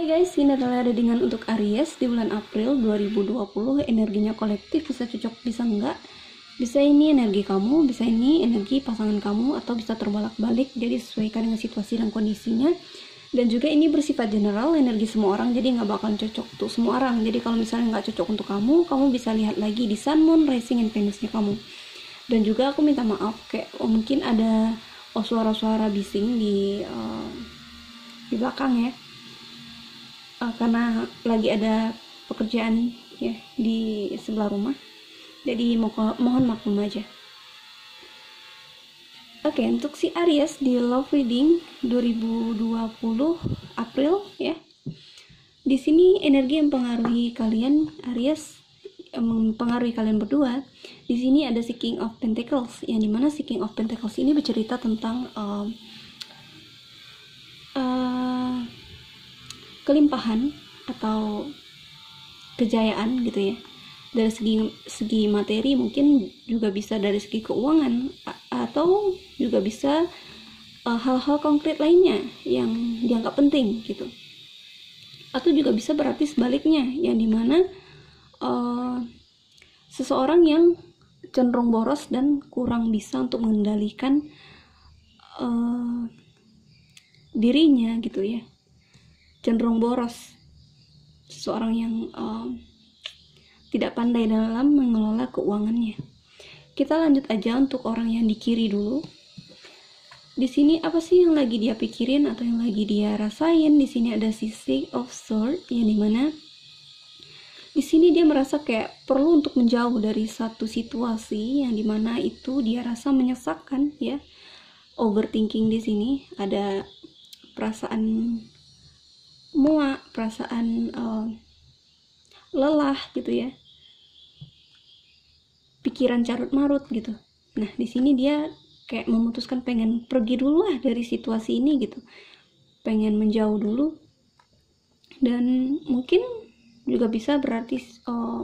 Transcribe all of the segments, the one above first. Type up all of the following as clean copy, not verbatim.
Hai guys, ini adalah readingan untuk Aries di bulan April 2020. Energinya kolektif, bisa cocok, bisa enggak. Bisa ini energi kamu, bisa ini energi pasangan kamu, atau bisa terbolak-balik. Jadi sesuaikan dengan situasi dan kondisinya. Dan juga ini bersifat general, energi semua orang, jadi nggak bakal cocok untuk semua orang. Jadi kalau misalnya nggak cocok untuk kamu, kamu bisa lihat lagi di Sun, Moon, Rising, and Venus-nya kamu. Dan juga aku minta maaf, kayak mungkin ada suara-suara bising di belakang ya. Karena lagi ada pekerjaan ya di sebelah rumah, jadi mohon maklum aja. Oke, untuk si Aries di love reading 2020 April ya, di sini energi yang mempengaruhi kalian Aries, mempengaruhi kalian berdua. Di sini ada si King of Pentacles, yang dimana si King of Pentacles ini bercerita tentang kelimpahan atau kejayaan gitu ya, dari segi materi, mungkin juga bisa dari segi keuangan, atau juga bisa hal-hal konkret lainnya yang dianggap penting gitu, atau juga bisa berarti sebaliknya, yang dimana seseorang yang cenderung boros dan kurang bisa untuk mengendalikan dirinya gitu ya, cenderung boros, seseorang yang tidak pandai dalam mengelola keuangannya. Kita lanjut aja untuk orang yang di kiri dulu. Di sini apa sih yang lagi dia pikirin atau yang lagi dia rasain? Di sini ada si Six of Swords, yang dimana di sini dia merasa kayak perlu untuk menjauh dari satu situasi yang dimana itu dia rasa menyesakkan ya. Overthinking di sini, ada perasaan muak, perasaan lelah gitu ya, pikiran carut marut gitu. Nah di sini dia kayak memutuskan pengen pergi dulu lah dari situasi ini gitu, pengen menjauh dulu, dan mungkin juga bisa berarti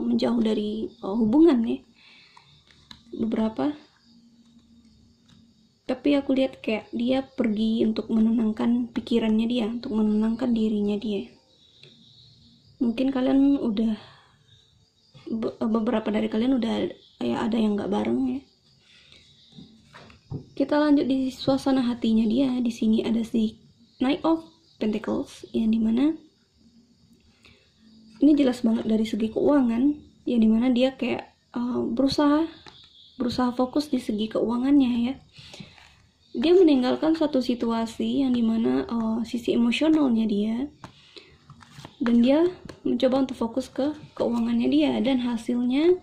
menjauh dari hubungan ya beberapa. Tapi aku lihat kayak dia pergi untuk menenangkan pikirannya dia, untuk menenangkan dirinya dia. Mungkin kalian udah, beberapa dari kalian udah ya ada yang nggak bareng ya. Kita lanjut di suasana hatinya dia. Di sini ada si Knight of Pentacles, yang dimana ini jelas banget dari segi keuangan, yang dimana dia kayak berusaha fokus di segi keuangannya ya. Dia meninggalkan satu situasi yang dimana sisi emosionalnya dia, dan dia mencoba untuk fokus ke keuangannya dia, dan hasilnya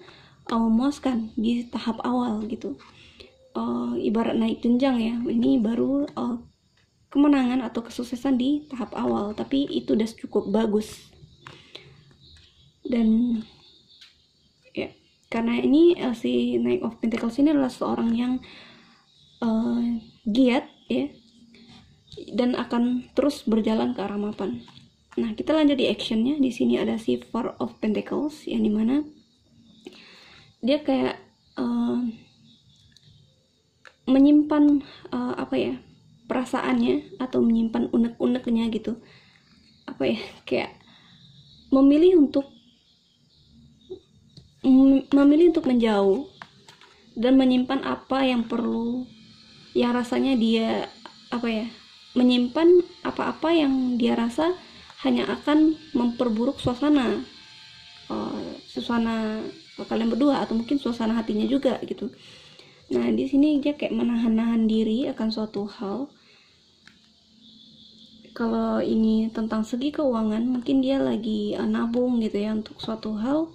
memuaskan di tahap awal gitu. Ibarat naik jenjang ya, ini baru kemenangan atau kesuksesan di tahap awal, tapi itu udah cukup bagus. Dan ya, karena ini si Knight of Pentacles ini adalah seorang yang giat ya, dan akan terus berjalan ke arah mapan. Nah kita lanjut di actionnya. Di sini ada si Four of Pentacles, yang dimana dia kayak menyimpan perasaannya, atau menyimpan unek-uneknya gitu, kayak memilih untuk menjauh dan menyimpan apa yang perlu, yang rasanya dia menyimpan apa-apa yang dia rasa hanya akan memperburuk suasana kalian berdua, atau mungkin suasana hatinya juga gitu. Nah di sini dia kayak menahan diri akan suatu hal. Kalau ini tentang segi keuangan, mungkin dia lagi nabung gitu ya untuk suatu hal.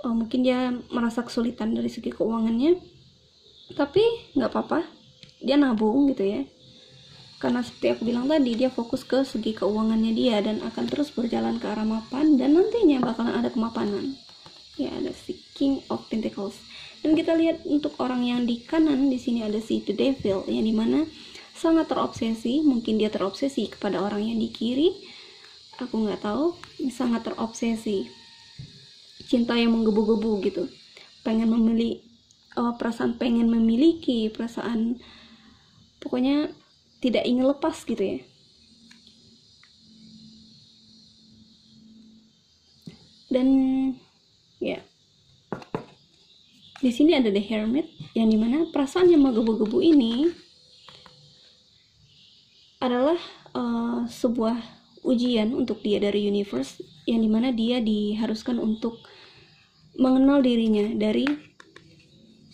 Mungkin dia merasa kesulitan dari segi keuangannya, tapi nggak apa-apa, dia nabung gitu ya, karena seperti aku bilang tadi, dia fokus ke segi keuangannya dia dan akan terus berjalan ke arah mapan, dan nantinya bakalan ada kemapanan ya. Ada si King of Pentacles. Dan kita lihat untuk orang yang di kanan, di sini ada si The Devil, yang dimana sangat terobsesi. Mungkin dia terobsesi kepada orang yang di kiri, aku nggak tahu, sangat terobsesi, cinta yang menggebu-gebu gitu, pengen memiliki perasaan, pengen memiliki perasaan, pokoknya tidak ingin lepas gitu ya. Dan ya, di sini ada The Hermit, yang dimana perasaan yang menggebu-gebu ini adalah sebuah ujian untuk dia dari universe, yang dimana dia diharuskan untuk mengenal dirinya dari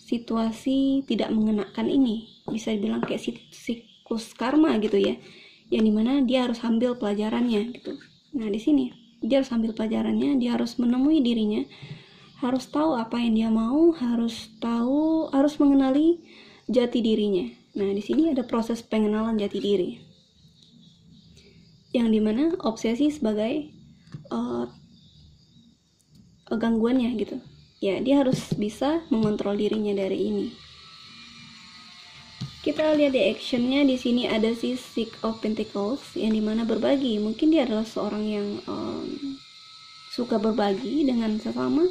situasi tidak mengenakan ini. Bisa dibilang kayak siklus karma gitu ya, yang dimana dia harus ambil pelajarannya gitu. Nah di sini dia harus ambil pelajarannya, dia harus menemui dirinya, harus tahu apa yang dia mau, harus mengenali jati dirinya. Nah di sini ada proses pengenalan jati diri, yang dimana obsesi sebagai gangguannya gitu ya. Dia harus bisa mengontrol dirinya dari ini. Kita lihat di actionnya. Di sini ada si Six of Pentacles, yang dimana berbagi. Mungkin dia adalah seorang yang suka berbagi dengan sesama,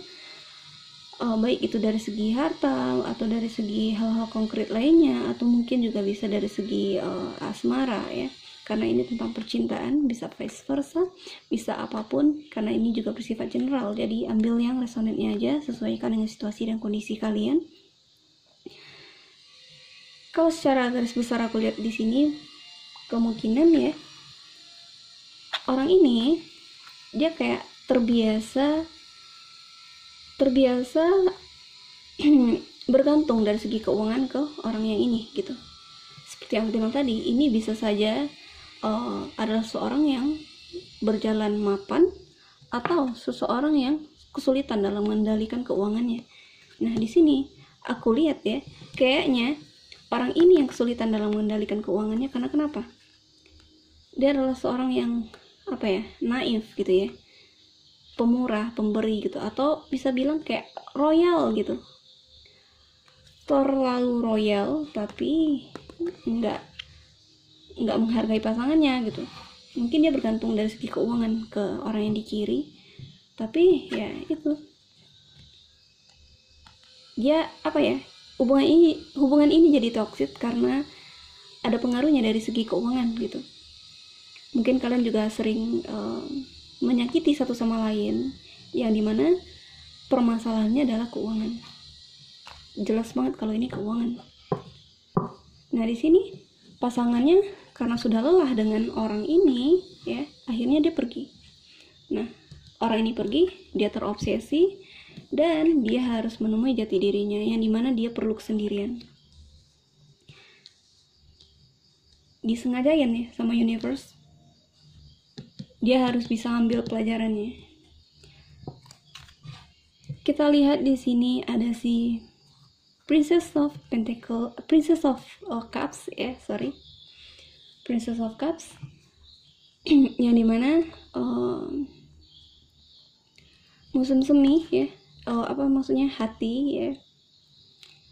baik itu dari segi harta atau dari segi hal-hal konkret lainnya, atau mungkin juga bisa dari segi asmara ya, karena ini tentang percintaan. Bisa vice versa, bisa apapun, karena ini juga bersifat general. Jadi ambil yang resonannya aja, sesuaikan dengan situasi dan kondisi kalian. Kalau secara garis besar aku lihat di sini, kemungkinan ya, orang ini dia kayak terbiasa bergantung dari segi keuangan ke orang yang ini gitu. Seperti yang aku bilang tadi, ini bisa saja adalah seorang yang berjalan mapan, atau seseorang yang kesulitan dalam mengendalikan keuangannya. Nah di sini aku lihat ya, kayaknya orang ini yang kesulitan dalam mengendalikan keuangannya. Karena kenapa? Dia adalah seorang yang naif gitu ya, pemurah, pemberi gitu, atau bisa bilang kayak royal gitu, terlalu royal tapi nggak menghargai pasangannya gitu. Mungkin dia bergantung dari segi keuangan ke orang yang di kiri, tapi ya itu dia hubungan ini jadi toksik karena ada pengaruhnya dari segi keuangan gitu. Mungkin kalian juga sering menyakiti satu sama lain, yang dimana permasalahannya adalah keuangan. Jelas banget kalau ini keuangan. Nah di sini pasangannya karena sudah lelah dengan orang ini ya, akhirnya dia pergi. Nah orang ini pergi, dia terobsesi, dan dia harus menemui jati dirinya, yang dimana dia perlu kesendirian. Disengajain ya sama universe, dia harus bisa ambil pelajarannya. Kita lihat di sini ada si Princess of Cups, yang dimana musim semi ya, hati ya,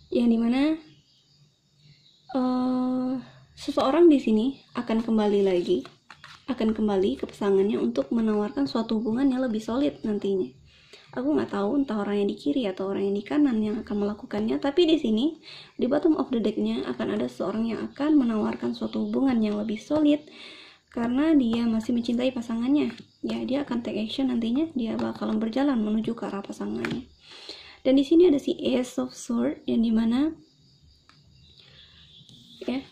yang dimana seseorang di sini akan kembali ke pasangannya untuk menawarkan suatu hubungan yang lebih solid nantinya. Aku nggak tahu entah orang yang di kiri atau orang yang di kanan yang akan melakukannya, tapi di sini di bottom of the deck-nya akan ada seorang yang akan menawarkan suatu hubungan yang lebih solid karena dia masih mencintai pasangannya. Ya, dia akan take action nantinya, dia bakalan berjalan menuju ke arah pasangannya. Dan di sini ada si Ace of Swords, yang dimana ya,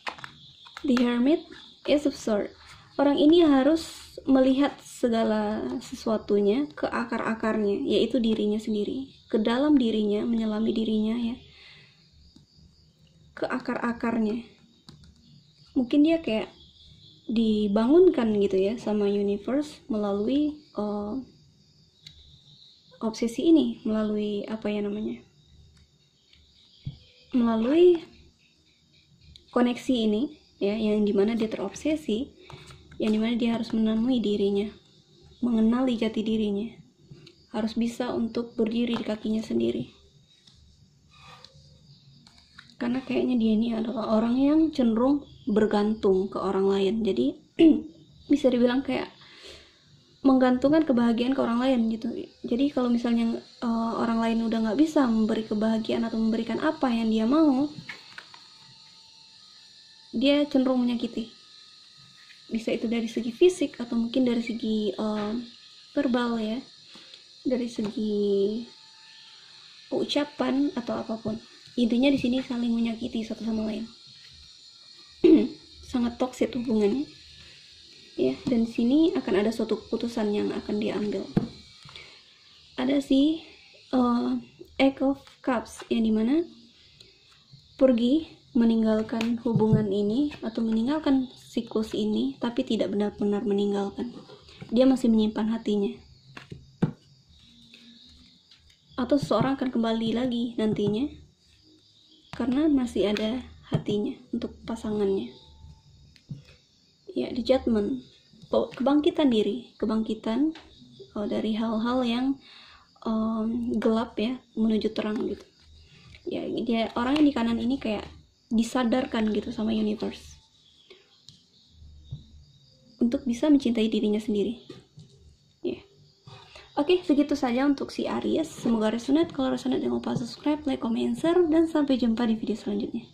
The Hermit, Ace of Swords. Orang ini harus melihat segala sesuatunya ke akar-akarnya, yaitu dirinya sendiri, ke dalam dirinya, menyelami dirinya ya, ke akar-akarnya. Mungkin dia kayak dibangunkan gitu ya sama universe melalui obsesi ini, melalui melalui koneksi ini ya, yang dimana dia terobsesi, yang dimana dia harus menemui dirinya, mengenali jati dirinya, harus bisa untuk berdiri di kakinya sendiri. Karena kayaknya dia ini adalah orang yang cenderung bergantung ke orang lain. Jadi bisa dibilang kayak menggantungkan kebahagiaan ke orang lain gitu. Jadi kalau misalnya orang lain udah nggak bisa memberi kebahagiaan atau memberikan apa yang dia mau, dia cenderung menyakiti. Bisa itu dari segi fisik atau mungkin dari segi verbal ya. dari segi ucapan atau apapun. Intinya di sini saling menyakiti satu sama lain. Sangat toksik hubungannya. Ya, dan di sini akan ada suatu keputusan yang akan diambil. Ada sih Eight of Cups, yang dimana pergi meninggalkan hubungan ini atau meninggalkan siklus ini, tapi tidak benar-benar meninggalkan. Dia masih menyimpan hatinya. Atau seseorang akan kembali lagi nantinya karena masih ada hatinya untuk pasangannya. Ya, di Judgment, kebangkitan diri, kebangkitan dari hal-hal yang gelap ya menuju terang gitu. Ya, dia orang yang di kanan ini kayak disadarkan gitu sama universe untuk bisa mencintai dirinya sendiri. Ya. Oke, segitu saja untuk si Aries. Semoga resonate. Kalau resonate jangan lupa subscribe, like, comment, share, dan sampai jumpa di video selanjutnya.